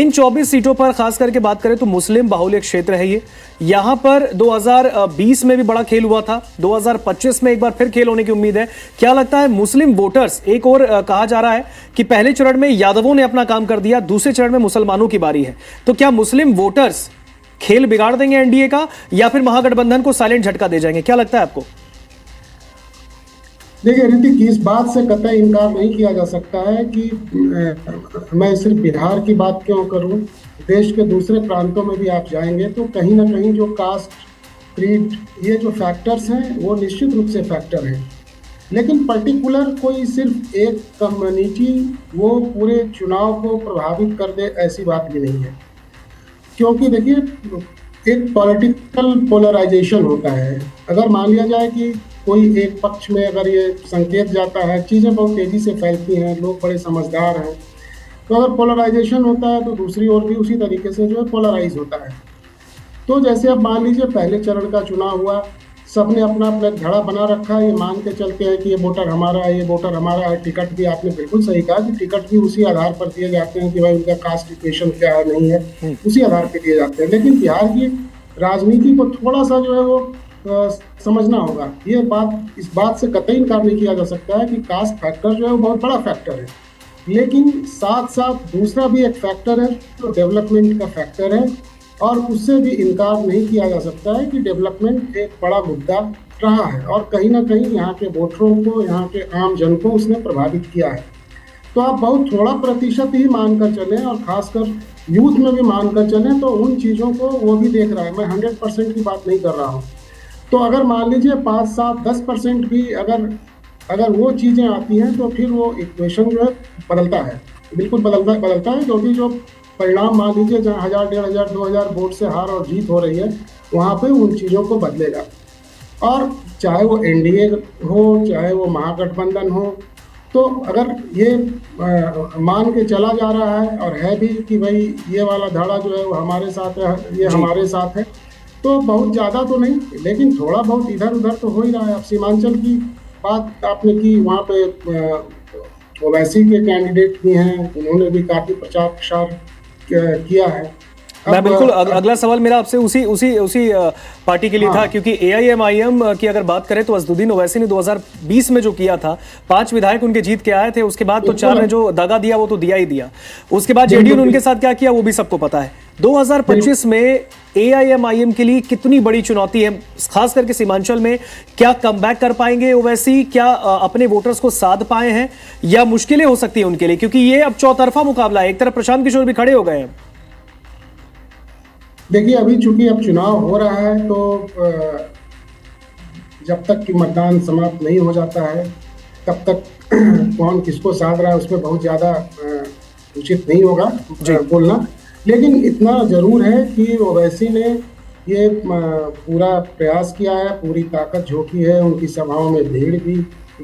इन 24 सीटों पर खास करके बात करें तो मुस्लिम बाहुल्य क्षेत्र है ये। यहां पर 2020 में भी बड़ा खेल हुआ था, 2025 में एक बार फिर खेल होने की उम्मीद है। क्या लगता है मुस्लिम वोटर्स, एक और कहा जा रहा है कि पहले चरण में यादवों ने अपना काम कर दिया, दूसरे चरण में मुसलमानों की बारी है, तो क्या मुस्लिम वोटर्स खेल बिगाड़ देंगे एनडीए का या फिर महागठबंधन को साइलेंट झटका दे जाएंगे? क्या लगता है आपको? देखिए ऋतिक, इस बात से कतई इनकार नहीं किया जा सकता है कि मैं सिर्फ बिहार की बात क्यों करूं, देश के दूसरे प्रांतों में भी आप जाएंगे तो कहीं ना कहीं जो कास्ट, क्रीड, ये जो फैक्टर्स हैं वो निश्चित रूप से फैक्टर हैं। लेकिन पर्टिकुलर कोई सिर्फ एक कम्युनिटी वो पूरे चुनाव को प्रभावित कर दे, ऐसी बात भी नहीं है। क्योंकि देखिए एक पॉलिटिकल पोलराइजेशन होता है। अगर मान लिया जाए कि कोई एक पक्ष में अगर ये संकेत जाता है, चीज़ें बहुत तेज़ी से फैलती हैं, लोग बड़े समझदार हैं, तो अगर पोलराइजेशन होता है तो दूसरी ओर भी उसी तरीके से जो है पोलराइज होता है। तो जैसे अब मान लीजिए पहले चरण का चुनाव हुआ, सबने अपना अपना धड़ा बना रखा है, ये मान के चलते हैं कि ये वोटर हमारा है, ये वोटर हमारा है। टिकट भी आपने बिल्कुल सही कहा कि टिकट भी उसी आधार पर दिए जाते हैं कि भाई उनका कास्ट इक्वेशन क्या है, नहीं है, उसी आधार पर दिए जाते हैं। लेकिन बिहार की राजनीति को थोड़ा सा जो है वो समझना होगा। ये बात, इस बात से कतई इनकार नहीं किया जा सकता है कि कास्ट फैक्टर जो है वो बहुत बड़ा फैक्टर है, लेकिन साथ साथ दूसरा भी एक फैक्टर है जो डेवलपमेंट का फैक्टर है, और उससे भी इनकार नहीं किया जा सकता है कि डेवलपमेंट एक बड़ा मुद्दा रहा है और कहीं ना कहीं यहाँ के वोटरों को, यहाँ के आम जन को उसने प्रभावित किया है। तो आप बहुत थोड़ा प्रतिशत ही मानकर चलें, और खासकर यूथ में भी मानकर चलें, तो उन चीज़ों को वो भी देख रहा है। मैं 100% की बात नहीं कर रहा हूँ। तो अगर मान लीजिए 5, 7, 10% भी अगर वो चीज़ें आती हैं तो फिर वो इक्वेशन जो है बदलता है, बिल्कुल बदलता है। क्योंकि जो परिणाम मान लीजिए जहाँ 1000, 1500, 2000 वोट से हार और जीत हो रही है, वहाँ पे उन चीज़ों को बदलेगा। और चाहे वो एनडीए हो, चाहे वो महागठबंधन हो, तो अगर ये मान के चला जा रहा है और है भी कि भाई ये वाला धड़ा जो है वो हमारे साथ है, ये हमारे साथ है, तो बहुत ज़्यादा तो नहीं, लेकिन थोड़ा बहुत इधर उधर तो हो ही रहा है। अब सीमांचल की बात आपने की, वहाँ पे ओवैसी के कैंडिडेट भी हैं, उन्होंने भी काफ़ी प्रचार प्रसार किया है। मैं बिल्कुल अगला सवाल मेरा आपसे उसी उसी उसी पार्टी के लिए था, क्योंकि एआईएमआईएम की अगर बात करें तो असदुद्दीन ओवैसी ने 2020 में जो किया था, 5 विधायक उनके जीत के आए थे, उसके बाद तो 4 ने जो दगा दिया वो तो दिया ही दिया। उसके बाद जेडीयू ने उनके साथ क्या किया वो भी सबको पता है। 2025 में एआईएमआईएम के लिए कितनी बड़ी चुनौती है, खास करके सीमांचल में? क्या कमबैक कर पाएंगे ओवैसी? क्या अपने वोटर्स को साध पाए हैं, या मुश्किलें हो सकती है उनके लिए? क्योंकि ये अब चौतरफा मुकाबला है, एक तरफ प्रशांत किशोर भी खड़े हो गए हैं। देखिए अभी चूंकि अब चुनाव हो रहा है, तो जब तक कि मतदान समाप्त नहीं हो जाता है तब तक कौन किसको साध रहा है उसमें बहुत ज़्यादा उचित नहीं होगा बोलना। लेकिन इतना ज़रूर है कि ओवैसी ने ये पूरा प्रयास किया है, पूरी ताकत झोंकी है, उनकी सभाओं में भीड़ भी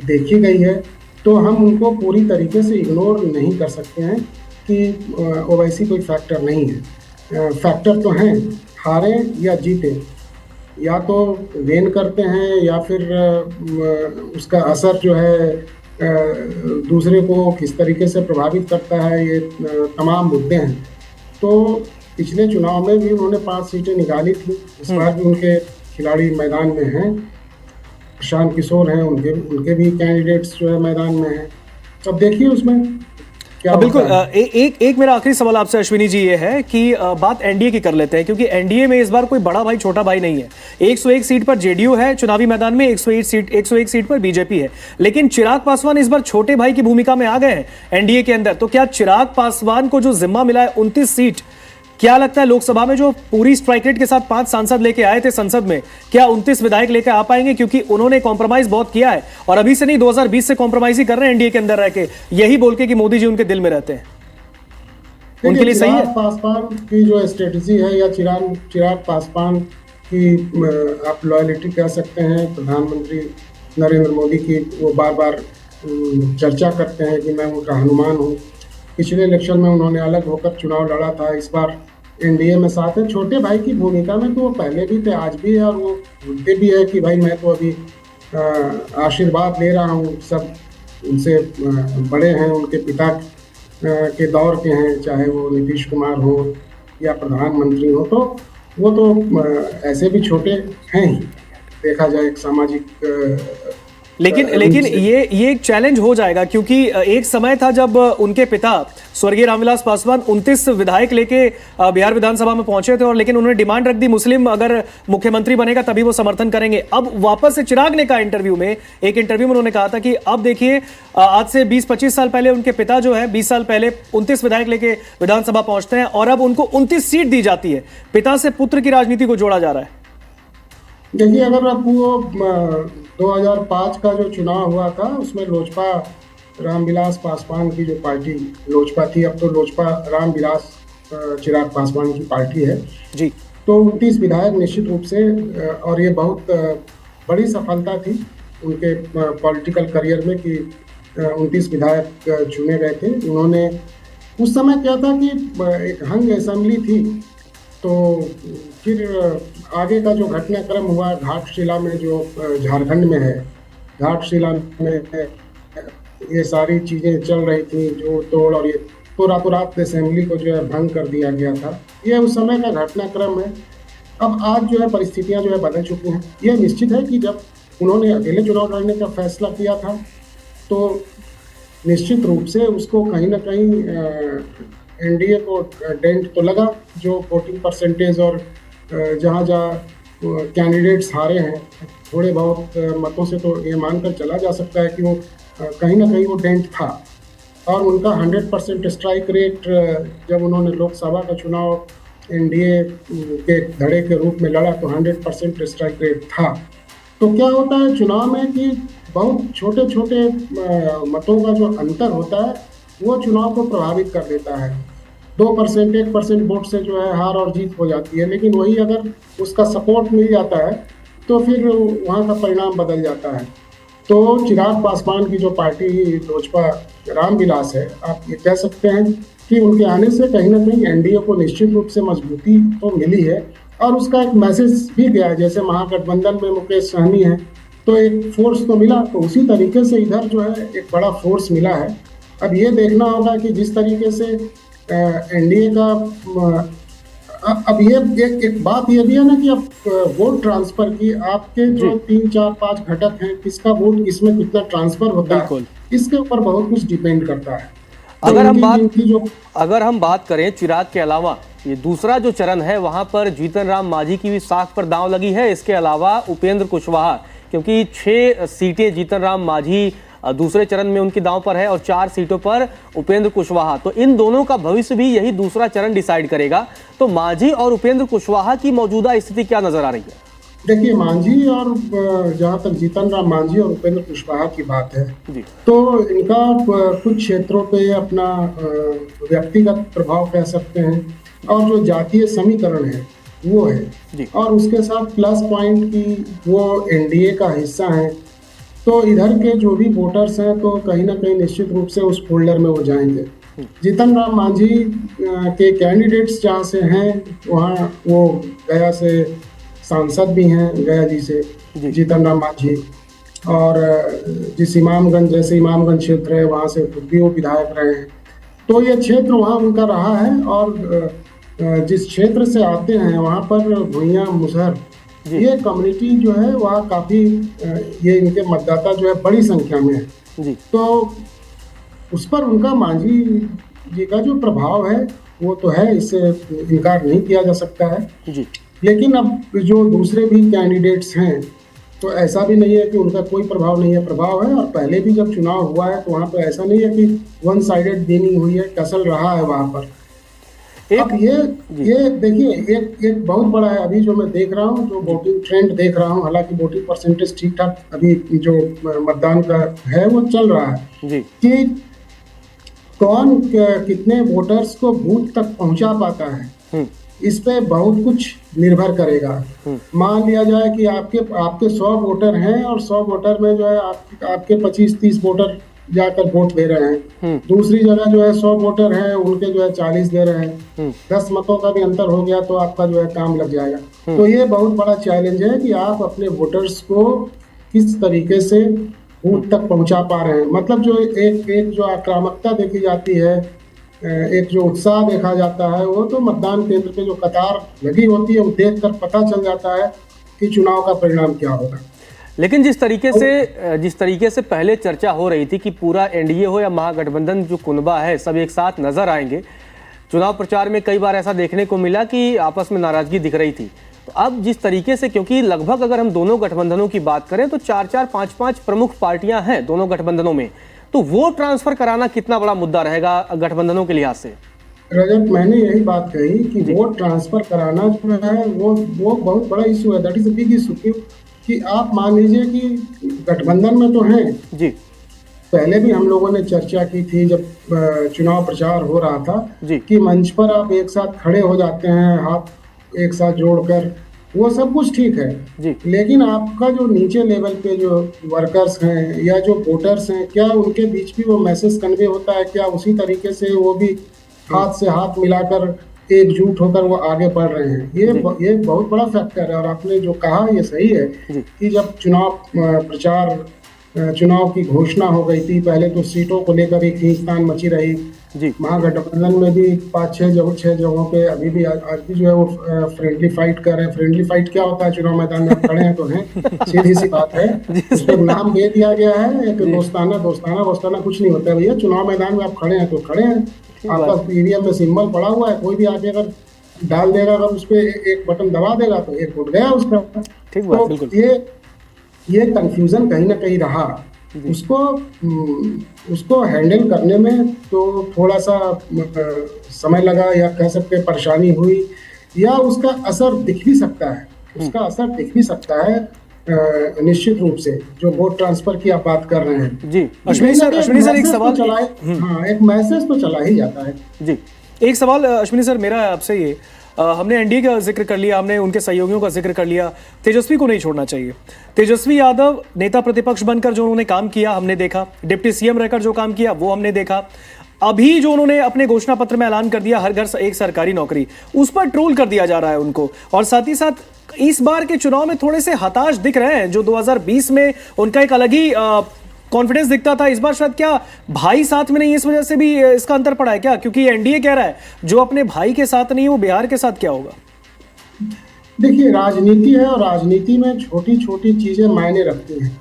देखी गई है, तो हम उनको पूरी तरीके से इग्नोर नहीं कर सकते हैं कि ओवैसी कोई फैक्टर नहीं है। फैक्टर तो हैं, हारे या जीते, या तो गेन करते हैं या फिर उसका असर जो है दूसरे को किस तरीके से प्रभावित करता है, ये तमाम मुद्दे हैं। तो पिछले चुनाव में भी उन्होंने 5 सीटें निकाली थी, इस बार भी उनके खिलाड़ी मैदान में हैं, प्रशांत किशोर हैं, उनके भी कैंडिडेट्स जो है मैदान में हैं। अब देखिए उसमें बिल्कुल। एक मेरा आखिरी सवाल आपसे अश्विनी जी ये है कि बात एनडीए की कर लेते हैं, क्योंकि एनडीए में इस बार कोई बड़ा भाई छोटा भाई नहीं है। 101 सीट पर जेडीयू है चुनावी मैदान में, 101 सीट पर बीजेपी है, लेकिन चिराग पासवान इस बार छोटे भाई की भूमिका में आ गए हैं एनडीए के अंदर। तो क्या चिराग पासवान को जो जिम्मा मिला है 29 सीट, क्या लगता है लोकसभा में जो पूरी स्ट्राइक रेट के साथ 5 सांसद लेके आए थे संसद में, क्या 29 विधायक लेकर आ पाएंगे? क्योंकि उन्होंने कॉम्प्रोमाइज बहुत किया है, और अभी से नहीं 2020 से कॉम्प्रोमाइज ही कर रहे हैं एनडीए के अंदर रह के, यही बोल के कि मोदी जी उनके दिल में रहते हैं। उनके लिए सही है पासवान की जो स्ट्रेटजी है, या चिराग पासवान की आप लॉयलिटी कह सकते हैं प्रधानमंत्री नरेंद्र मोदी की, वो बार बार चर्चा करते हैं कि मैं उनका हनुमान हूँ। पिछले इलेक्शन में उन्होंने अलग होकर चुनाव लड़ा था, इस बार एनडीए में साथ है। छोटे भाई की भूमिका में तो वो पहले भी थे, आज भी है, और वो बोलते भी है कि भाई मैं तो अभी आशीर्वाद ले रहा हूँ, सब उनसे बड़े हैं, उनके पिता के दौर के हैं, चाहे वो नीतीश कुमार हो या प्रधानमंत्री हो, तो वो तो ऐसे भी छोटे हैं ही, देखा जाए एक सामाजिक लेकिन रूप लेकिन से। ये एक चैलेंज हो जाएगा, क्योंकि एक समय था जब उनके पिता स्वर्गीय रामविलास पासवान 29 विधायक लेके बिहार विधानसभा में पहुंचे थे, और लेकिन उन्होंने डिमांड रख दी मुस्लिम अगर मुख्यमंत्री बनेगा तभी वो समर्थन करेंगे। अब वापस से चिराग ने कहा इंटरव्यू में, एक इंटरव्यू में उन्होंने कहा था कि अब देखिए आज से 20-25 साल पहले उनके पिता जो है 20 साल पहले 29 विधायक लेके विधानसभा पहुंचते हैं और अब उनको 29 सीट दी जाती है। पिता से पुत्र की राजनीति को जोड़ा जा रहा है। देखिए, अगर आप वो 2005 का जो चुनाव हुआ था, उसमें लोजपा रामविलास पासवान की जो पार्टी लोजपा थी, अब तो लोजपा रामविलास चिराग पासवान की पार्टी है जी। तो 29 विधायक निश्चित रूप से, और ये बहुत बड़ी सफलता थी उनके पॉलिटिकल करियर में कि 29 विधायक चुने गए थे। उन्होंने उस समय क्या था कि एक हंग असेंबली थी, तो फिर आगे का जो घटनाक्रम हुआ घाटशिला में, जो झारखंड में है, घाटशिला में ये सारी चीज़ें चल रही थी, जो तोड़, और ये तो रातों रात असेंबली को जो है भंग कर दिया गया था। ये उस समय का घटनाक्रम है। अब आज जो है परिस्थितियां जो है बदल चुकी हैं। ये निश्चित है कि जब उन्होंने अकेले चुनाव लड़ने का फैसला किया था, तो निश्चित रूप से उसको कहीं ना कहीं एनडीए को डेंट तो लगा, जो वोटिंग परसेंटेज और जहाँ जहाँ कैंडिडेट्स हारे हैं थोड़े बहुत मतों से, तो ये मानकर चला जा सकता है कि वो कहीं ना कहीं वो डेंट था। और उनका 100% स्ट्राइक रेट, जब उन्होंने लोकसभा का चुनाव एनडीए के धड़े के रूप में लड़ा, तो 100% स्ट्राइक रेट था। तो क्या होता है चुनाव में कि बहुत छोटे छोटे मतों का जो अंतर होता है वो चुनाव को प्रभावित कर देता है। 2%, 1% वोट से जो है हार और जीत हो जाती है, लेकिन वही अगर उसका सपोर्ट मिल जाता है तो फिर वहाँ का परिणाम बदल जाता है। तो चिराग पासवान की जो पार्टी लोजपा रामविलास है, आप ये कह सकते हैं कि उनके आने से कहीं ना कहीं एनडीए को निश्चित रूप से मजबूती तो मिली है, और उसका एक मैसेज भी गया है। जैसे महागठबंधन में मुकेश सहनी है, तो एक फोर्स तो मिला, तो उसी तरीके से इधर जो है एक बड़ा फोर्स मिला है। अब ये देखना होगा कि जिस तरीके से एनडीए का अब ये एक बात ये भी है ना कि अब वोट ट्रांसफर की आपके जो 3, 4, 5 घटक हैं, किसका वोट किसमें कितना ट्रांसफर होता है, इसके ऊपर बहुत कुछ डिपेंड करता है। अगर हम बात करें चिराग के अलावा, ये दूसरा जो चरण है वहां पर जीतन राम मांझी की भी साख पर दांव लगी है। इसके अलावा उपेंद्र कुशवाहा, क्योंकि 6 सीटें जीतन राम मांझी दूसरे चरण में उनकी दांव पर है और 4 सीटों पर उपेंद्र कुशवाहा, तो इन दोनों का भविष्य भी यही दूसरा चरण डिसाइड करेगा। तो मांझी और उपेंद्र कुशवाहा की मौजूदा स्थिति क्या नजर आ रही है? देखिए, मांझी और जहाँ तक जीतन राम मांझी और उपेंद्र कुशवाहा की बात है, तो इनका कुछ क्षेत्रों पे अपना व्यक्तिगत प्रभाव कह सकते हैं, और जो जातीय समीकरण है वो है, और उसके साथ प्लस पॉइंट की वो एनडीए का हिस्सा है। तो इधर के जो भी वोटर्स हैं, तो कहीं ना कहीं निश्चित रूप से उस फोल्डर में वो जाएंगे। जीतन राम मांझी के कैंडिडेट्स जहाँ से हैं, वहाँ वो गया से सांसद भी हैं, गया जी से जीतन राम मांझी, और जिस इमामगंज, जैसे इमामगंज क्षेत्र है, वहाँ से खुद भी वो विधायक रहे हैं। तो ये क्षेत्र वहाँ उनका रहा है, और जिस क्षेत्र से आते हैं वहाँ पर भुइयाँ मुसहर, ये कम्युनिटी जो है वहाँ काफ़ी, ये इनके मतदाता जो है बड़ी संख्या में है। तो उस पर उनका मांझी जी का जो प्रभाव है वो तो है, इससे इनकार नहीं किया जा सकता है। लेकिन अब जो दूसरे भी कैंडिडेट्स हैं, तो ऐसा भी नहीं है कि उनका कोई प्रभाव नहीं है, प्रभाव है। और पहले भी जब चुनाव हुआ है तो वहाँ पर ऐसा नहीं है कि वन साइडेड गेमिंग हुई है, टसल रहा है वहाँ पर। अब ये देखिए, एक बहुत बड़ा है अभी जो मैं देख रहा हूँ, जो वोटिंग ट्रेंड देख रहा हूँ, हालांकि वोटिंग परसेंटेज ठीक ठाक अभी जो मतदान का है वो चल रहा है, कि कौन कितने वोटर्स को बूथ तक पहुंचा पाता है, इस पे बहुत कुछ निर्भर करेगा। मान लिया जाए कि आपके 100 वोटर हैं, और 100 वोटर में जो है आपके 25-30 वोटर जाकर वोट दे रहे हैं, दूसरी जगह जो है 100 वोटर हैं, उनके जो है 40 दे रहे हैं, 10 मतों का भी अंतर हो गया तो आपका जो है काम लग जाएगा। तो ये बहुत बड़ा चैलेंज है कि आप अपने वोटर्स को किस तरीके से बूथ तक पहुंचा पा रहे हैं। मतलब जो एक जो आक्रामकता देखी जाती है एक जो उत्साह देखा जाता है, वो तो मतदान केंद्र पे जो कतार लगी होती है वो देखकर पता चल जाता है कि चुनाव का परिणाम क्या होगा। लेकिन जिस तरीके से पहले चर्चा हो रही थी कि पूरा एनडीए हो या महागठबंधन जो कुनबा है सब एक साथ नजर आएंगे, चुनाव प्रचार में कई बार ऐसा देखने को मिला कि आपस में नाराजगी दिख रही थी। तो अब जिस तरीके से, क्योंकि लगभग अगर हम दोनों गठबंधनों की बात करें तो 4-4, 5-5 प्रमुख पार्टियां हैं दोनों गठबंधनों में, तो वोट ट्रांसफर कराना कितना बड़ा मुद्दा रहेगा गठबंधनों के लिहाज से? रजत, मैंने यही बात कही कि वोट ट्रांसफर कराना जो है वो बहुत बड़ा इशू है। That is a big issue कि आप मान लीजिए कि गठबंधन में तो हैं जी, पहले भी हम लोगों ने चर्चा की थी जब चुनाव प्रचार हो रहा था जी, कि मंच पर आप एक साथ खड़े हो जाते हैं, हाथ एक साथ जोड़कर, वो सब कुछ ठीक है जी, लेकिन आपका जो नीचे लेवल पे जो वर्कर्स हैं या जो वोटर्स हैं, क्या उनके बीच भी वो मैसेज कन्वे होता है? क्या उसी तरीके से वो भी हाथ से हाथ मिलाकर एकजुट होकर वो आगे बढ़ रहे हैं? ये बहुत बड़ा फैक्टर है। और आपने जो कहा ये सही है जी, कि जब चुनाव की घोषणा हो गई थी, पहले तो सीटों को लेकर ही खींचतान मची रही। जी, महागठबंधन में भी 5-6 जगहों पे अभी भी आज भी जो है वो फ्रेंडली फाइट कर रहे हैं। फ्रेंडली फाइट क्या होता है? चुनाव मैदान में आप खड़े हैं तो हैं, सीधी सी बात है। उसको नाम दे दिया गया है एक दोस्ताना कुछ नहीं होता है भैया। चुनाव मैदान में आप खड़े हैं तो खड़े हैं, आपका ईवीएम में सिंबल पड़ा हुआ है, कोई भी आके अगर डाल देगा, अगर उस पर एक बटन दबा देगा तो एक वोट गया उसका। ठीक बात, तो बिल्कुल। ये कंफ्यूजन कहीं ना कहीं रहा। उसको हैंडल करने में तो थोड़ा सा समय लगा, या कह सकते परेशानी हुई, या उसका असर दिख भी सकता है। निश्चित रूप से जो वोट ट्रांसफर की आप बात कर रहे हैं जी, अश्विनी सर एक सवाल, एक मैसेज तो चला ही जाता है। जी, एक सवाल अश्विनी सर मेरा है आपसे ये, हमने एनडीए का जिक्र कर लिया, हमने उनके सहयोगियों का जिक्र कर लिया, तेजस्वी को नहीं छोड़ना चाहिए। तेजस्वी यादव नेता प्रतिपक्ष बनकर जो उन्होंने काम किया हमने देखा, डिप्टी सीएम रहकर जो काम किया वो हमने देखा, अभी जो उन्होंने अपने घोषणा पत्र में ऐलान कर दिया हर घर एक सरकारी नौकरी, उस पर ट्रोल कर दिया जा रहा है उनको। और साथ ही साथ इस बार के चुनाव में थोड़े से हताश दिख रहे हैं। जो 2020 में उनका एक अलग ही कॉन्फिडेंस दिखता था, इस बार शायद क्या भाई साथ में नहीं, इस वजह से भी इसका अंतर पड़ा है क्या? क्योंकि एनडीए कह रहा है जो अपने भाई के साथ नहीं वो बिहार के साथ क्या होगा? देखिए, राजनीति है और राजनीति में छोटी छोटी चीजें मायने रखती हैं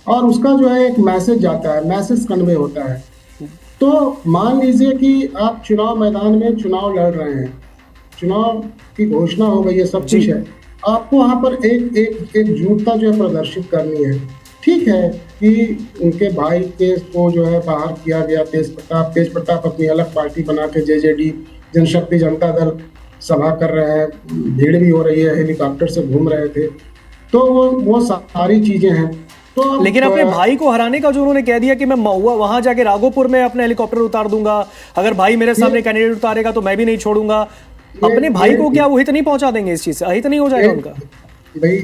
और उसका जो है एक मैसेज जाता है, मैसेज कन्वे होता है। तो मान लीजिए कि आप चुनाव मैदान में चुनाव लड़ रहे हैं, चुनाव की घोषणा हो गई है, सब कुछ है, आपको वहां पर एक एकजुटता जो है प्रदर्शित करनी है। ठीक है कि उनके भाई को जो है बाहर किया गया, तेज प्रताप अपनी अलग पार्टी बना के जेजेडी जनशक्ति जनता दल सभा कर रहे हैं, भीड़ भी हो रही है, हेलीकॉप्टर से घूम रहे थे, तो वो सारी चीजें हैं। तो लेकिन अपने भाई को हराने का जो उन्होंने कह दिया कि मैं महुआ वहां जाके राघोपुर में अपने हेलीकॉप्टर उतार दूंगा, अगर भाई मेरे सामने कैंडिडेट उतारेगा तो मैं भी नहीं छोड़ूंगा, अपने भाई को क्या वो हित नहीं पहुंचा देंगे? इस चीज से अहित नहीं हो जाएगा उनका? भाई,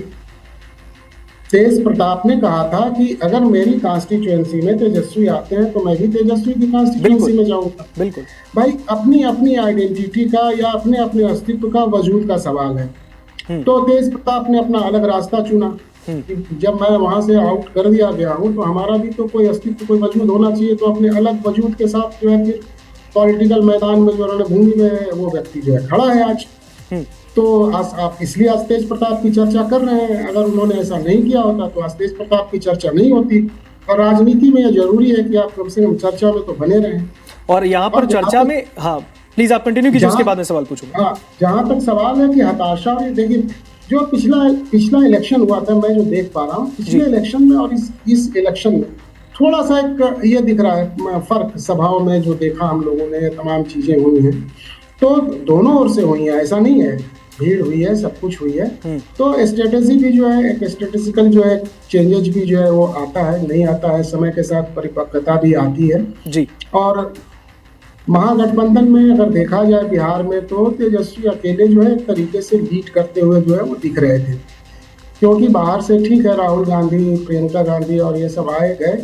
तेज प्रताप ने कहा था कि अगर मेरी कॉन्स्टिट्यूएंसी में तेजस्वी आते हैं तो मैं भी तेजस्वी की कॉन्स्टिट्यूएंसी में जाऊंगा। बिल्कुल भाई, अपनी अपनी आइडेंटिटी का या अपने अपने अस्तित्व का वजूद का सवाल है। तो तेज प्रताप ने अपना अलग रास्ता चुना कि जब मैं वहां से आउट कर दिया गया हूं तो हमारा भी तो कोई अस्तित्व, कोई वजूद होना चाहिए। तो अपने अलग वजूद के साथ जो है फिर पॉलिटिकल मैदान में जो रणभूमि में वो व्यक्ति जो है खड़ा है आज। तो आप इसलिए आज तेज प्रताप की चर्चा कर रहे हैं। अगर उन्होंने ऐसा नहीं किया होता तो आज तेज प्रताप की चर्चा नहीं होती। और राजनीति में यह जरूरी है कि आप कम से कम चर्चा में तो बने रहें। और यहाँ पर चर्चा में, हाँ प्लीज आप कंटिन्यू कीजिए, उसके बाद में सवाल पूछूंगा। हाँ, जहाँ तक सवाल है कि हताशा, देखिए जो पिछला इलेक्शन हुआ था, मैं जो देख पा रहा हूँ पिछले इलेक्शन में और इस इलेक्शन में थोड़ा सा एक ये दिख रहा है फर्क सभाओं में जो देखा हम लोगों ने, तमाम चीजें हुई हैं तो दोनों ओर से हुई हैं, ऐसा नहीं है, भीड़ हुई है, सब कुछ हुई है। तो स्ट्रेटेजी भी जो है, एक स्ट्रेटेजिकल जो है चेंजेस भी जो है वो आता है, नहीं आता है, समय के साथ परिपक्वता भी आती है जी। और महागठबंधन में अगर देखा जाए बिहार में तो तेजस्वी अकेले जो है एक तरीके से लीड करते हुए जो है वो दिख रहे थे, क्योंकि बाहर से ठीक है राहुल गांधी, प्रियंका गांधी और ये सब आए गए,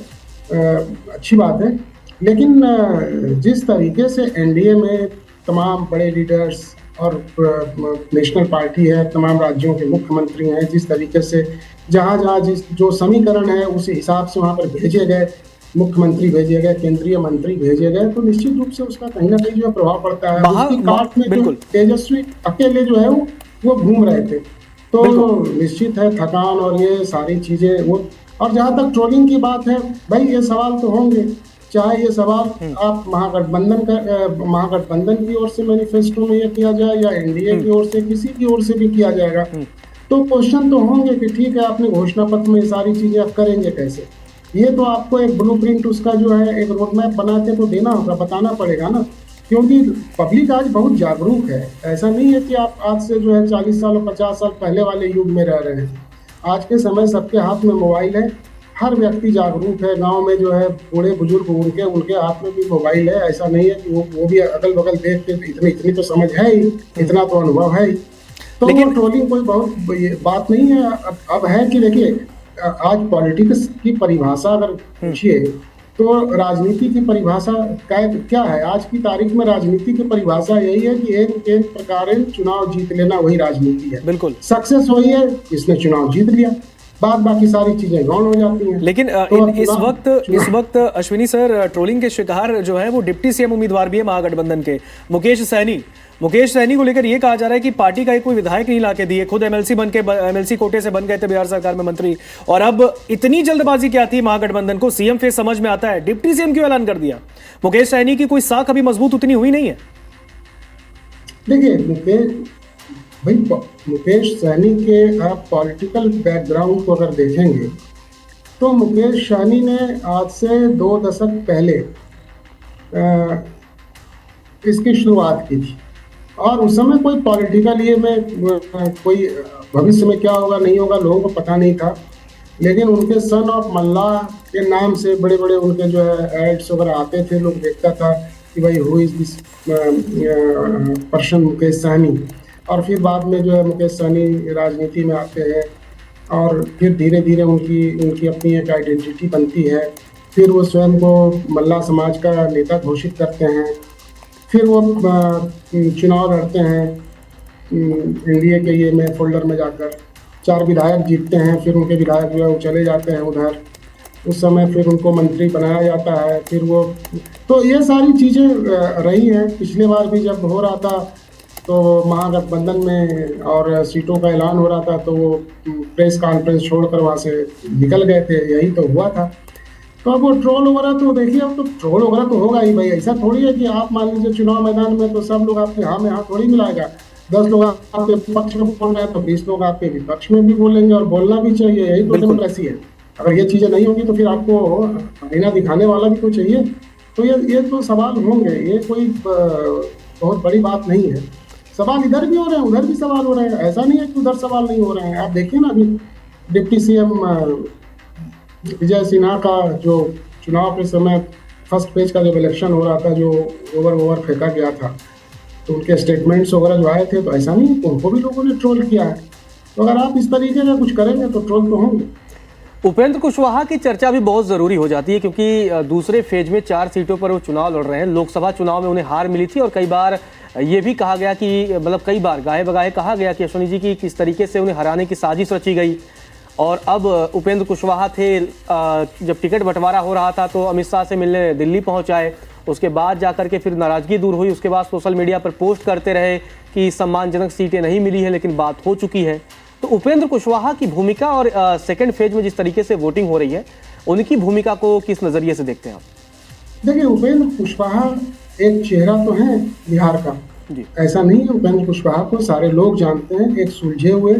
अच्छी बात है, लेकिन जिस तरीके से एनडीए में तमाम बड़े लीडर्स और नेशनल पार्टी है, तमाम राज्यों के मुख्यमंत्री हैं, जिस तरीके से जहाँ जिस जो समीकरण है उस हिसाब से वहाँ पर भेजे गए, मुख्यमंत्री भेजे गए, केंद्रीय मंत्री भेजे गए, तो निश्चित रूप से उसका कहीं ना कहीं जो है प्रभाव पड़ता है। उसकी काट में जो तेजस्वी अकेले जो है वो घूम रहे थे, तो निश्चित है थकान और ये सारी चीजें वो। और जहां तक ट्रोलिंग की बात है, भाई ये सवाल तो होंगे, चाहे ये सवाल आप महागठबंधन की ओर से मैनिफेस्टो में ये किया जाए या एनडीए की ओर से, किसी की ओर से भी किया जाएगा, तो क्वेश्चन तो होंगे कि ठीक है आपने घोषणा पत्र में ये सारी चीजें आप करेंगे कैसे। ये तो आपको एक ब्लूप्रिंट उसका जो है एक रोड मैप बना के तो देना होगा, बताना पड़ेगा ना, क्योंकि पब्लिक आज बहुत जागरूक है। ऐसा नहीं है कि आप आज से जो है 40 साल और 50 साल पहले वाले युग में रह रहे हैं। आज के समय सबके हाथ में मोबाइल है, हर व्यक्ति जागरूक है। गांव में जो है बूढ़े बुजुर्ग उनके हाथ में भी मोबाइल है। ऐसा नहीं है कि वो भी अगल बगल देख के इतनी तो समझ है ही, इतना तो अनुभव है ही। तो लेकिन ट्रोलिंग कोई बहुत बात नहीं है। अब है कि देखिए आज पॉलिटिक्स की परिभाषा अगर पूछिए तो राजनीति की परिभाषा क्या है। आज की तारीख में राजनीति की परिभाषा यही है कि एक प्रकार चुनाव जीत लेना वही राजनीति है। बिल्कुल सक्सेस वही है, इसने चुनाव जीत लिया, बाकी सारी चीजें गौण हो जाती हैं। लेकिन इस वक्त अश्विनी सर ट्रोलिंग के शिकार जो है वो डिप्टी सीएम उम्मीदवार भी है महागठबंधन के, मुकेश सहनी को लेकर ये कहा जा रहा है कि पार्टी का कोई विधायक नहीं लाके दिए, खुद एमएलसी कोटे से बन गए थे बिहार सरकार में मंत्री, और अब इतनी जल्दबाजी क्या थी महागठबंधन को, सीएम फेस समझ में आता है, डिप्टी सीएम क्यों ऐलान कर दिया। मुकेश सहनी की कोई साख अभी मजबूत उतनी हुई नहीं है। देखिए मुकेश सहनी के आप पॉलिटिकल बैकग्राउंड को अगर देखेंगे तो मुकेश सहनी ने आज से 2 दशक पहले इसकी शुरुआत की थी, और उस समय कोई पॉलिटिकल ये में कोई भविष्य में क्या होगा नहीं होगा लोगों को पता नहीं था। लेकिन उनके सन ऑफ मल्लाह के नाम से बड़े बड़े उनके जो है एड्स वगैरह आते थे, लोग देखता था कि भाई who is this person Mukesh Sahni. और फिर बाद में जो है मुकेश सहनी राजनीति में आते हैं और फिर धीरे धीरे उनकी अपनी एक आइडेंटिटी बनती है। फिर वो स्वयं को मल्ला समाज का नेता घोषित करते हैं, फिर वो चुनाव लड़ते हैं एनडीए के ये में फोल्डर में जाकर, 4 विधायक जीतते हैं, फिर उनके विधायक जो है वो चले जाते हैं उधर, उस समय फिर उनको मंत्री बनाया जाता है। फिर वो तो ये सारी चीज़ें रही हैं। पिछले बार भी जब हो रहा था तो महागठबंधन में और सीटों का ऐलान हो रहा था तो वो प्रेस कॉन्फ्रेंस छोड़कर वहाँ से निकल गए थे, यही तो हुआ था। तो अब वो ट्रोल वगैरह तो देखिए, अब तो ट्रोल वगैरह तो होगा ही भाई। ऐसा थोड़ी है कि आप मान लीजिए चुनाव मैदान में तो सब लोग आपके हाँ में हाँ थोड़ी मिलाएगा। 10 लोग आपके पक्ष में बोल रहे हैं तो 20 लोग आपके विपक्ष में भी बोलेंगे, और बोलना भी चाहिए, यही तो डेमोक्रेसी है। अगर ये चीज़ें नहीं होंगी तो फिर आपको आईना दिखाने वाला भी तो चाहिए। तो ये तो सवाल होंगे, ये कोई बहुत बड़ी बात नहीं है। सवाल इधर भी हो रहे हैं, उधर भी सवाल हो रहे हैं, ऐसा नहीं है कि उधर सवाल नहीं हो रहे हैं। आप देखिए ना, अभी डिप्टी सीएम विजय सिन्हा का जो चुनाव के समय फर्स्ट पेज का जब इलेक्शन हो रहा था, जो ओवर फेंका गया था, तो उनके स्टेटमेंट्स वगैरह जो आए थे, तो ऐसा नहीं है उनको भी लोगों ने ट्रोल किया है। तो अगर आप इस तरीके का कुछ करेंगे तो ट्रोल तो होंगे। उपेंद्र कुशवाहा की चर्चा भी बहुत जरूरी हो जाती है, क्योंकि दूसरे फेज में 4 सीटों पर वो चुनाव लड़ रहे हैं। लोकसभा चुनाव में उन्हें हार मिली थी और कई बार ये भी कहा गया कि मतलब कई बार गाहे बगाहे कहा गया कि अश्विनी जी की किस तरीके से उन्हें हराने की साजिश रची गई। और अब उपेंद्र कुशवाहा थे, जब टिकट बंटवारा हो रहा था तो अमित शाह से मिलने दिल्ली पहुंच आए, उसके बाद जाकर के फिर नाराजगी दूर हुई, उसके बाद सोशल मीडिया पर पोस्ट करते रहे कि सम्मानजनक सीटें नहीं मिली है लेकिन बात हो चुकी है। तो उपेंद्र कुशवाहा की भूमिका और सेकेंड फेज में जिस तरीके से वोटिंग हो रही है, उनकी भूमिका को किस नजरिए से देखते हैं आप? देखिए, उपेंद्र कुशवाहा एक चेहरा तो है बिहार का, ऐसा नहीं है। उपेंद्र कुशवाहा को सारे लोग जानते हैं, एक सुलझे हुए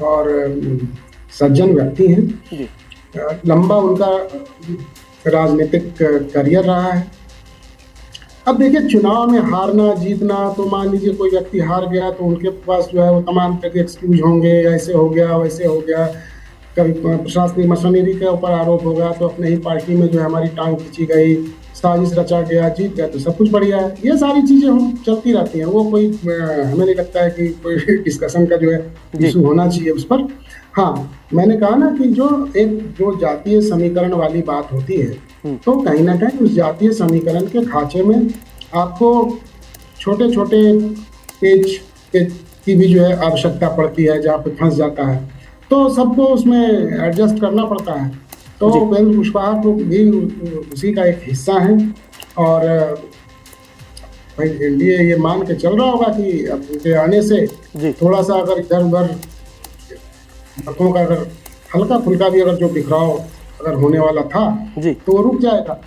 और सज्जन व्यक्ति हैं। लंबा उनका राजनीतिक करियर रहा है। अब देखिए, चुनाव में हारना जीतना, तो मान लीजिए कोई व्यक्ति हार गया तो उनके पास जो है वो तमाम तरह के एक्सक्यूज होंगे, ऐसे हो गया वैसे हो गया, कभी प्रशासनिक मशीनरी के ऊपर आरोप होगा तो अपने ही पार्टी में जो है हमारी टांग खींची गई, साजिश रचा गया, जीत गया तो सब कुछ बढ़िया है। ये सारी चीज़ें हम चलती रहती हैं, वो कोई हमें नहीं लगता है कि कोई डिस्कशन का जो है इशू होना चाहिए उस पर। हाँ, मैंने कहा ना कि जो जातीय समीकरण वाली बात होती है, तो कहीं ना कहीं उस जातीय समीकरण के खांचे में आपको छोटे छोटे पेज की भी जो है आवश्यकता पड़ती है, जहाँ पे फंस जाता है तो सबको उसमें एडजस्ट करना पड़ता है। तो उपेंद्र कुशवाहा को भी उसी का एक हिस्सा है। और भाई एनडीए ये मान के चल रहा होगा कि अब उनके आने से थोड़ा सा अगर इधर उधर मतों का अगर हल्का फुल्का भी अगर जो बिखराव अगर होने वाला था तो वो रुक जाएगा।